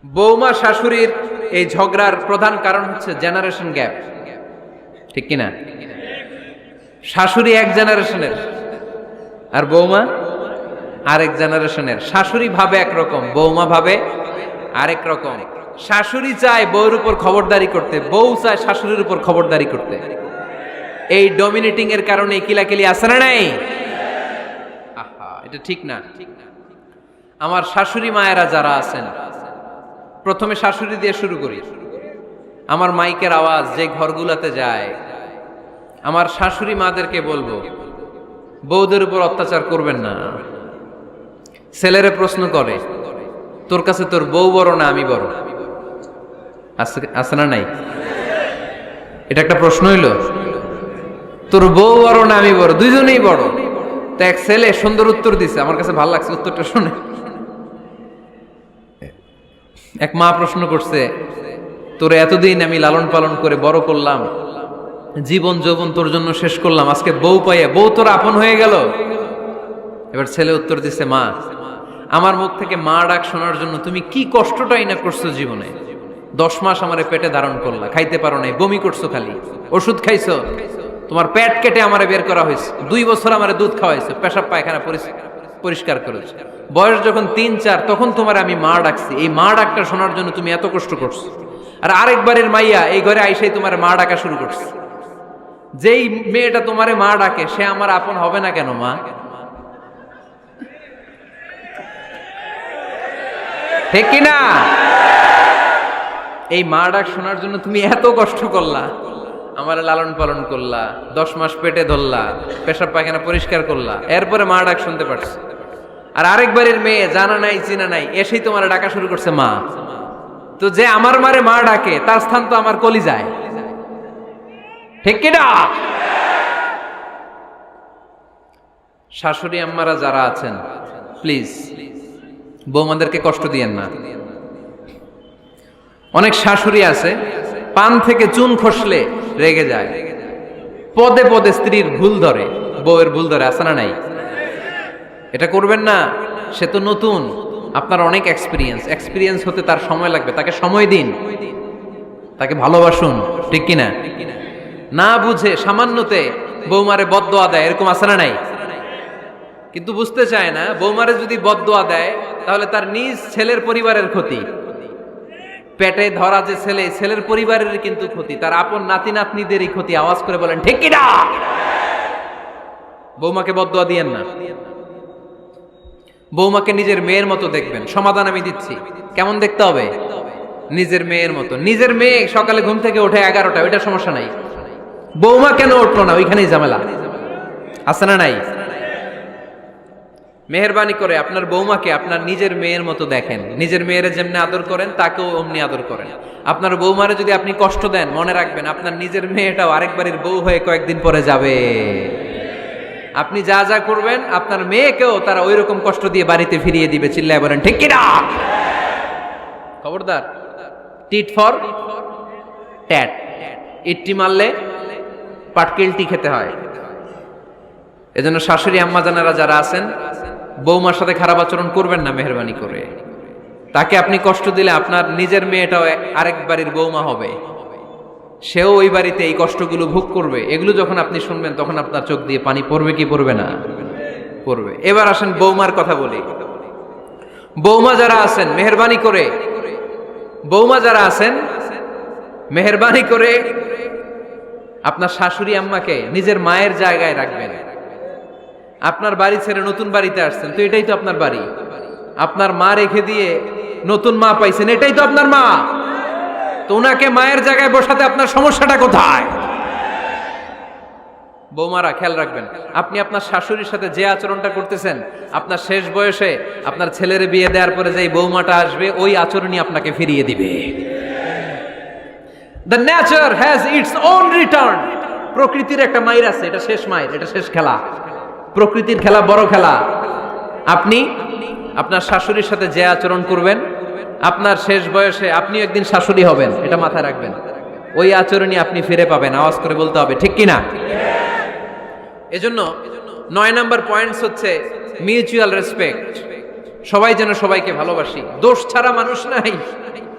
বৌমা শাশুড়ির এই ঝগড়ার প্রধান কারণ হচ্ছে জেনারেশন গ্যাপ, ঠিক কিনা? শাশুড়ি এক জেনারেশনের আর বৌমা আরেক জেনারেশনের। শাশুড়ি ভাবে একরকম, বৌমা ভাবে আরেক রকম। শাশুড়ি চায় বউর উপর খবরদারি করতে, বউ চায় শাশুড়ির উপর খবরদারি করতে। এই ডমিনেটিং এর কারণে কিলাকিলি আছে না নাই? আহা, এটা ঠিক না। আমার শাশুড়ি মায়েরা যারা আছেন, প্রথমে শাশুড়ি দিয়ে শুরু করি। আমার মাইকের আওয়াজ যে ঘরগুলাতে যায়, আমার শাশুড়ি মাদেরকে বলবো, বউদের উপর অত্যাচার করবেন না। ছেলেরে প্রশ্ন করে, তোর কাছে তোর বউ বড় না আমি বড়? আছে না নাই? এটা একটা প্রশ্ন হইল। তোর বউ বড় না আমি বড়? দুইজনেই বড়। তো এক ছেলে সুন্দর উত্তর দিছে, আমার কাছে ভালো লাগছে উত্তরটা শুনে। এক মা প্রশ্ন করছে, তোর এতদিন আমি লালন পালন করে বড় করলাম, জীবন যৌবন তোর জন্য শেষ করলাম, আজকে বউ পাইয়া বউ তোর আপন হয়ে গেল? এবার ছেলে উত্তর দিছে, মা, আমার মুখ থেকে মা ডাক শোনার জন্য তুমি কি কষ্টটাই না করছো জীবনে। 10 মাস আমারে পেটে ধারণ করলা, খাইতে পারো নাই, বমি করছো, খালি ওষুধ খাইছো, তোমার পেট কেটে আমারে বের করা হয়েছে, 2 বছর আমারে দুধ খাওয়াইছো, পেশাব পায়খানা পরিষ্কার করেছো, বয়স যখন 3-4 তখন তোমার আমি মা ডাকছি। এই মা ডাকটা শোনার জন্য তুমি এত কষ্ট করছো, আর আরেকবারের মাইয়া এই ঘরে আইসাই তোমার মা ডাকা শুরু করছে। যেই মেয়েটা তোমারে মা ডাকে সে আমার আপন হবে না কেন মা? ঠিক কিনা? এই মা ডাক শোনার জন্য তুমি এত কষ্ট করলা, আমার লালন পালন করলা, 10 মাস পেটে ধরলা, পেশাব পায়খানা পরিষ্কার করলা, এরপরে মা ডাক শুনতে পারছো। আর আরেকবারের মেয়ে জানা নাই চিনা নাই এসেই তোমার ডাকা শুরু করছে মা। তো যে আমার মারে মা ডাকে তার স্থান তো আমার কলিজায়, ঠিক কিনা? শাশুড়ি আম্মারা যারা আছেন, প্লিজ বৌমাদেরকে কষ্ট দিয়েন না। অনেক শাশুড়ি আছে পান থেকে চুন খসলে রেগে যায়, পদে পদে স্ত্রীর ভুল ধরে, বউয়ের ভুল ধরে, আছে না নাই? এটা করবেন না। সে তো নতুন, আপনার অনেক এক্সপিরিয়েন্স হতে তার সময় লাগবে, তাকে সময় দিন, তাকে ভালোবাসুন, ঠিক কিনা? না বুঝে সামান্যতে বৌমারে বদদোয়া দেয়, এরকম আছে না নাই? কিন্তু বুঝতে চায় না, বৌমারে যদি বদদোয়া দেয় তাহলে তার নিজ ছেলের পরিবারের ক্ষতি, পেটে ধরা যে ছেলে, ছেলের পরিবারের কিন্তু ক্ষতি, তার আপন নাতি নাতনিদেরই ক্ষতি। আওয়াজ করে বলেন ঠিক কিনা? বৌমাকে বদদোয়া দিয়েন না। বৌমাকে নিজের মেয়ের মতো দেখবেন। সমাধান আমি দিচ্ছি, কেমন দেখতে হবে? নিজের মেয়ের মতো। নিজের মেয়ে সকালে ঘুম থেকে ওঠে 11টা, ওইটা সমস্যা নাই। বৌমা কেন উঠলো না, ওইখানেই ঝামেলা, আছে না নাই? মেহেরবানি করে আপনার বৌমাকে আপনার নিজের মেয়ের মতো দেখেন। নিজের মেয়ের যেমনি আদর করেন তাকেও অমনি আদর করেন। আপনার বৌমারে যদি আপনি কষ্ট দেন, মনে রাখবেন আপনার নিজের মেয়েটাও আরেকবারের বউ হয়ে কয়েকদিন পরে যাবে। আপনি যা যা করবেন আপনার মেয়েকেও তারা ওই রকম কষ্ট দিয়ে বাড়িতে ফিরিয়ে দিবে। চিল্লায় বলেন ঠিক কিনা? খবরদার, টিট ফর ট্যাট। ইট্টি মারলে পাটকেলটি খেতে হয়। এজন্য শাশুড়ি আম্মা জানারা যারা আছেন, বৌমার সাথে খারাপ আচরণ করবেন না মেহেরবানি করে। তাকে আপনি কষ্ট দিলে আপনার নিজের মেয়েটাও আরেক বাড়ির বৌমা হবে, সেও ওই বাড়িতে এই কষ্টগুলো ভোগ করবে। এগুলো যখন আপনি শুনবেন তখন আপনার চোখ দিয়ে পানি পড়বে কি পড়বে না? পড়বে। এবার আসেন বৌমার কথা বলি। বৌমা যারা আছেন মেহেরবানি করে, বৌমা যারা আছেন মেহেরবানি করে আপনার শাশুড়ি আম্মাকে নিজের মায়ের জায়গায় রাখবেন। আপনার বাড়ি ছেড়ে নতুন বাড়িতে আসছেন, তো এটাই তো আপনার বাড়ি। আপনার মা রেখে দিয়ে নতুন মা পাইছেন, এটাই তো আপনার মা। তো ওনাকে মায়ের জায়গায় বসাতে আপনার সমস্যাটা কোথায়? বৌমারা খেয়াল রাখবেন, আপনি আপনার শাশুড়ির সাথে যে আচরণটা করতেছেন, আপনার শেষ বয়সে আপনার ছেলের বিয়ে দেওয়ার পরে যে বৌমাটা আসবে ওই আচরণই আপনাকে ফিরিয়ে দিবে। The nature has its own return. প্রকৃতির একটা মাইর আছে, এটা শেষ মাইর, এটা শেষ খেলা। প্রকৃতির খেলা বড় খেলা। আপনি আপনার শাশুড়ির সাথে যে আচরণ করবেন, আপনার শেষ বয়সে আপনি একদিন শাশুড়ি হবেন, এটা মাথায় রাখবেন। ওই আচরণই আপনি ফিরে পাবেন। আওয়াজ করে বলতে হবে ঠিক কিনা? এজন্য 9 নাম্বার পয়েন্টস হচ্ছে মিউচুয়াল রেসপেক্ট। সবাই যেন সবাইকে ভালোবাসি, দোষ ছাড়া মানুষ নাই,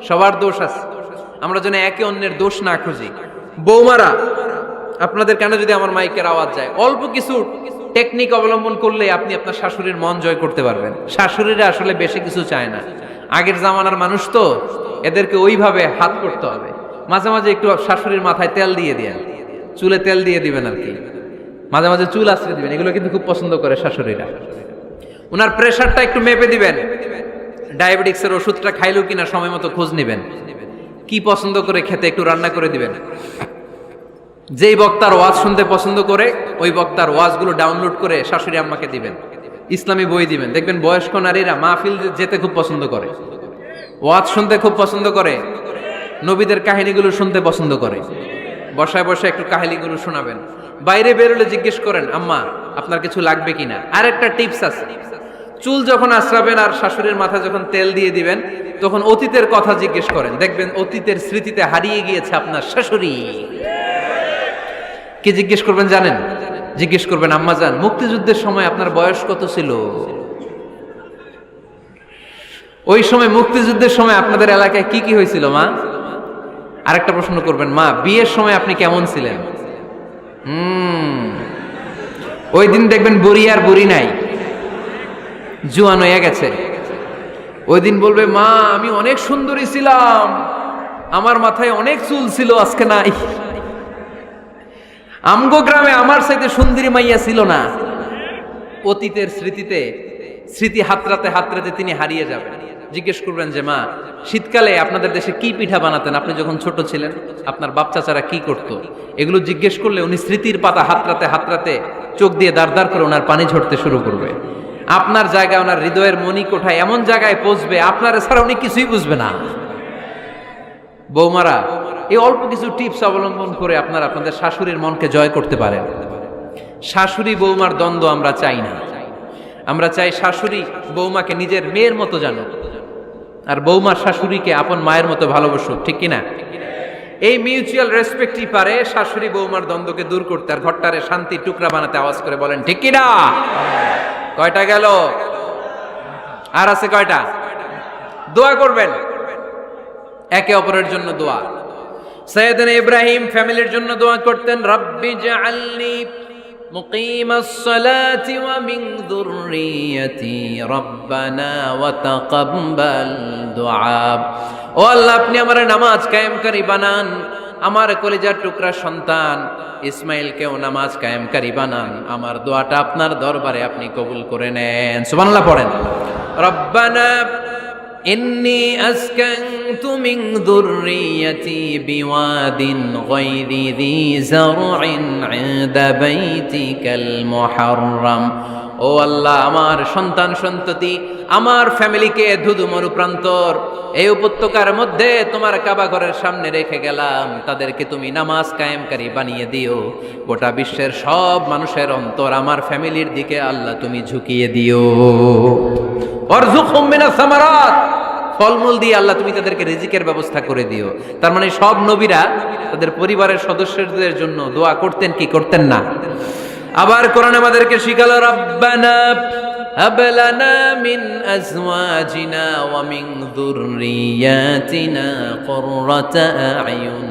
সবার দোষ আছে, আমরা যেন একে অন্যের দোষ না খুঁজি। বৌমারা, আপনাদের কানে যদি আমার মাইকের আওয়াজ যায়, অল্প কিছু টেকনিক অবলম্বন করলে আপনি আপনার শাশুড়ির মন জয় করতে পারবেন। শাশুড়িরা আসলে বেশি কিছু চায় না, আগের জামানার মানুষ তো, এদেরকে ওইভাবে হাত করতে হবে। মাঝে মাঝে একটু শাশুড়ির মাথায় তেল দিয়ে দেন, চুলে তেল দিয়ে দিবেন আর কি, মাঝে মাঝে চুল আশ্রয় দিবেন, এগুলো কিন্তু খুব পছন্দ করে শাশুড়িরা। ওনার প্রেশারটা একটু মেপে দিবেন, ডায়াবেটিক্সের ওষুধটা খাইলো কিনা সময় মতো খোঁজ নিবেন, কি পছন্দ করে খেতে একটু রান্না করে দিবেন। যেই বক্তার ওয়াজ শুনতে পছন্দ করে ওই বক্তার ওয়াজগুলো ডাউনলোড করে শাশুড়ি আম্মাকে দিবেন, ইসলামী বই দিবেন। দেখবেন বয়স্ক নারীরা মাহফিল যেতে খুব পছন্দ করে, ওয়াজ শুনতে খুব পছন্দ করে, নবীদের কাহিনীগুলো শুনতে পছন্দ করে। বসায় বসায় একটু কাহিনীগুলো শোনাবেন। বাইরে বেরোলে জিজ্ঞেস করেন, আম্মা আপনার কিছু লাগবে কিনা। আর একটা টিপস আছে, চুল যখন আশ্রাবেন আর শাশুড়ির মাথায় যখন তেল দিয়ে দিবেন, তখন অতীতের কথা জিজ্ঞেস করেন, দেখবেন অতীতের স্মৃতিতে হারিয়ে গিয়েছে আপনার শাশুড়ি। কি জিজ্ঞেস করবেন জানেন? জিজ্ঞেস করবেন, আম্মা জান, মুক্তিযুদ্ধের সময় আপনার বয়স কত ছিল? ওই সময় মুক্তিযুদ্ধের সময় আপনাদের এলাকায় কি কি হয়েছিল মা? আরেকটা প্রশ্ন করবেন, মা বিয়ের সময় আপনি কেমন ছিলেন? ওই দিন দেখবেন বুড়ি আর বুড়ি নাই, জুয়ান হয়ে গেছে। ওই দিন বলবে, মা আমি অনেক সুন্দরী ছিলাম, আমার মাথায় অনেক চুল ছিল, আজকে নাই। আমগো গ্রামে আমার সাথে সুন্দরী মাইয়া ছিল না। অতীতের স্মৃতিতে, স্মৃতি হাতরাতে হাতরাতে তিনি হারিয়ে যাবেন। জিজ্ঞেস করবেন যে, মা শীতকালে আপনাদের দেশে কি পিঠা বানাতেন আপনি যখন ছোট ছিলেন, আপনার বাপ চাচারা কি করতো? এগুলো জিজ্ঞেস করলে উনি স্মৃতির পাতা হাতরাতে হাতরাতে চোখ দিয়ে দাঁড় দাঁড় করে ওনার পানি ঝরতে শুরু করবে। আপনার জায়গায়, ওনার হৃদয়ের মনি কোঠায় এমন জায়গায় পৌঁছবে, আপনার ছাড়া উনি কিছুই বুঝবে না। বৌমারা, এই অল্প কিছু টিপস অবলম্বন করে আপনারা আপনাদের শাশুড়ির মনকে জয় করতে পারেন। শাশুড়ি বৌমার দ্বন্দ্ব আমরা চাই না, আমরা চাই শাশুড়ি বৌমাকে নিজের মেয়ের মতো জানুক, আর বৌমার শাশুড়িকে আপন মায়ের মতো ভালোবাসুক, ঠিক কিনা? এই মিউচুয়াল রেসপেক্টই পারে শাশুড়ি বৌমার দ্বন্দ্বকে দূর করতে, আর ঘরটারে শান্তি টুকরা বানাতে। আওয়াজ করে বলেন ঠিক কিনা? কয়টা গেল? আর আছে কয়টা? দোয়া করবেন একে অপরের জন্য। দোয়া, সাইয়েদনা ইব্রাহিম ফ্যামিলির জন্য দোয়া করতেন, রব্বি জাআলনি মুকিমাস সালাতি ওয়া মিন যুররিয়াতি রব্বানা ওয়া তাকাব্বাল দুআ। ও আল্লাহ, আপনি আমার নামাজ কায়েমকারী বানান, আমার কলিজার টুকরা সন্তান ইসমাইলকেও নামাজ কায়েমকারী বানান, আমার দোয়াটা আপনার দরবারে আপনি কবুল করে নেন। সুবহানাল্লাহ পড়েন। রব্বানা ইন্নী আসকানতু মিন যুররিয়াতি বিওয়াদিন গায়রি যী যারইন ইনদা বাইতিকাল মুহাররাম। ও আল্লাহ, আমার সন্তান সন্ততি, আমার ফ্যামিলিকে ধুধু মরুপ্রান্তর এই উপত্যকার মধ্যে তোমার কাবা ঘরের সামনে রেখে গেলাম, তাদেরকে তুমি নামাজ কায়েমকারী বানিয়ে দিও। গোটা বিশ্বের সব মানুষের অন্তর আমার ফ্যামিলির দিকে আল্লাহ তুমি ঝুঁকিয়ে দিও। ওয়ারযুকহুম মিনাস সামারাত, ফলমূল দিয়ে আল্লাহ তুমি তাদেরকে রিজিকের ব্যবস্থা করে দিও। তার মানে সব নবীরা তাদের পরিবারের সদস্যদের জন্য দোয়া করতেন কি করতেন না? আবার কোরআন আমাদেরকে শিখালো, রব্বানা হাব লানা মিন আজওয়াজিনা ওয়া মিন যুররিয়াতিনা কুররাতা আ'য়ুন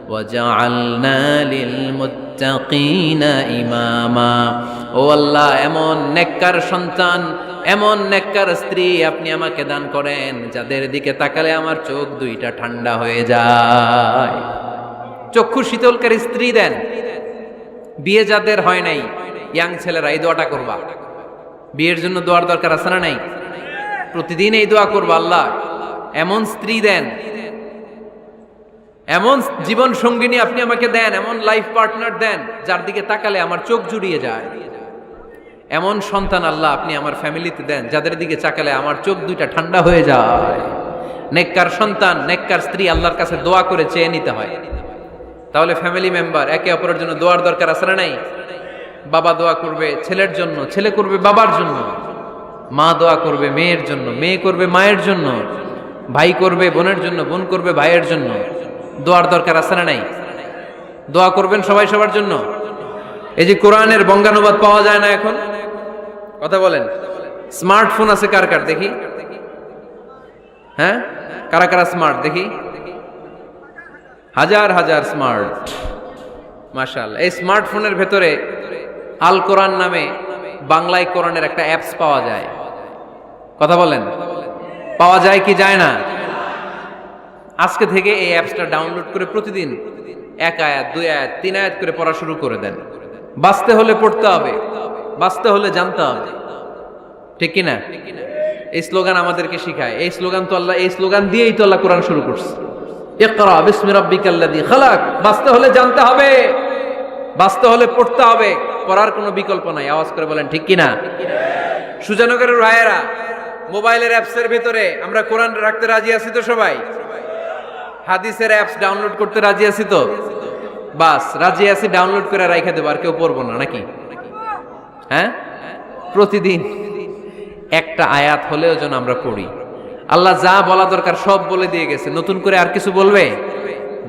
ওয়াজআলনা লিল মুত্তাকিনা ইমামা। ও আল্লাহ, এমন নেককার সন্তান, এমন নেককার স্ত্রী আপনি আমাকে দান করেন, যাদের দিকে তাকালে আমার চোখ দুইটা ঠান্ডা হয়ে যায়। চক্ষু শীতলকারী স্ত্রী দেন। বিয়ে যাদের হয় নাই, ইয়াং ছেলেরা এই দোয়াটা করবা। বিয়ের জন্য দোয়ার দরকার আছে না নাই? প্রতিদিন এই দোয়া করবা, আল্লাহ এমন স্ত্রী দেন, এমন জীবন সঙ্গিনী আপনি আমাকে দেন, এমন লাইফ পার্টনার দেন যার দিকে তাকালে আমার চোখ জুড়িয়ে যায়। এমন সন্তান আল্লাহ আপনি আমার ফ্যামিলিতে দেন, যাদের দিকে তাকালে আমার চোখ দুইটা ঠান্ডা হয়ে যায়। নেককার সন্তান, নেককার স্ত্রী আল্লাহর কাছে দোয়া করে চেয়ে নিতে হয়। তাহলে ফ্যামিলি মেম্বার একে অপরের জন্য দোয়ার দরকার আছে না নাই? বাবা দোয়া করবে ছেলের জন্য, ছেলে করবে বাবার জন্য, মা দোয়া করবে মেয়ের জন্য, মেয়ে করবে মায়ের জন্য, ভাই করবে বোনের জন্য, বোন করবে ভাইয়ের জন্য। দোয়ার দরকার আছে না নাই? দোয়া করবেন সবাই সবার জন্য। এই যে কোরআনের বঙ্গানুবাদ পাওয়া যায় না এখন, কথা বলেন, স্মার্টফোন আছে কার কার দেখি? হ্যাঁ, কারা কারা স্মার্ট দেখি? হাজার হাজার স্মার্ট, মাশাআল্লাহ। এই স্মার্টফোনের ভেতরে আল কোরআন নামে বাংলায় কোরআনের একটা অ্যাপস পাওয়া যায়। কথা বলেন, পাওয়া যায় কি যায় না? আজকে থেকে এই অ্যাপসটা ডাউনলোড করে প্রতিদিন 1 আয়াত 2 আয়াত 3 আয়াত করে পড়া শুরু করে দেন। বাঁচতে হলে পড়তে হবে, বাঁচতে হলে জানতে হবে, ঠিক কি না? এই স্লোগান আমাদেরকে শিখায়। এই স্লোগান তো আল্লাহ, এই স্লোগান দিয়েই তো আল্লাহ কোরআন শুরু করছে। ইকরা বিসমি রাব্বিকাল্লাযী খালাক। বাঁচতে হলে জানতে হবে, বাঁচতে হলে পড়তে হবে, পড়ার কোনো বিকল্প নাই। আওয়াজ করে বলেন ঠিক কি না? সুজানগরের ভাইয়েরা, মোবাইলের অ্যাপসের ভিতরে আমরা কোরআন রাখতে রাজি আছি তো সবাই? হাদিসের অ্যাপস ডাউনলোড করতে রাজি আছি তো? বাস রাজি আছি, ডাউনলোড করে রাইখা দেবো, আর কেউ পড়বো না নাকি? হ্যাঁ, প্রতিদিন একটা আয়াত হলেও যেন আমরা পড়ি। আল্লাহ যা বলা দরকার সব বলে দিয়ে গেছে, নতুন করে আর কিছু বলবে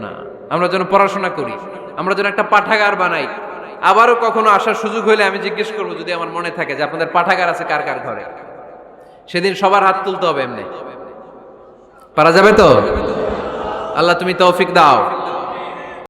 না। আমরা যেন পড়াশোনা করি, আমরা যেন একটা পাঠাগার বানাই। আবারও কখনো আসার সুযোগ হইলে আমি জিজ্ঞেস করবো, যদি আমার মনে থাকে, যে আপনাদের পাঠাগার আছে কার কার ঘরে। সেদিন সবার হাত তুলতে হবে, এমনি পারা যাবে তো? আল্লাহ তুমি তৌফিক দাও।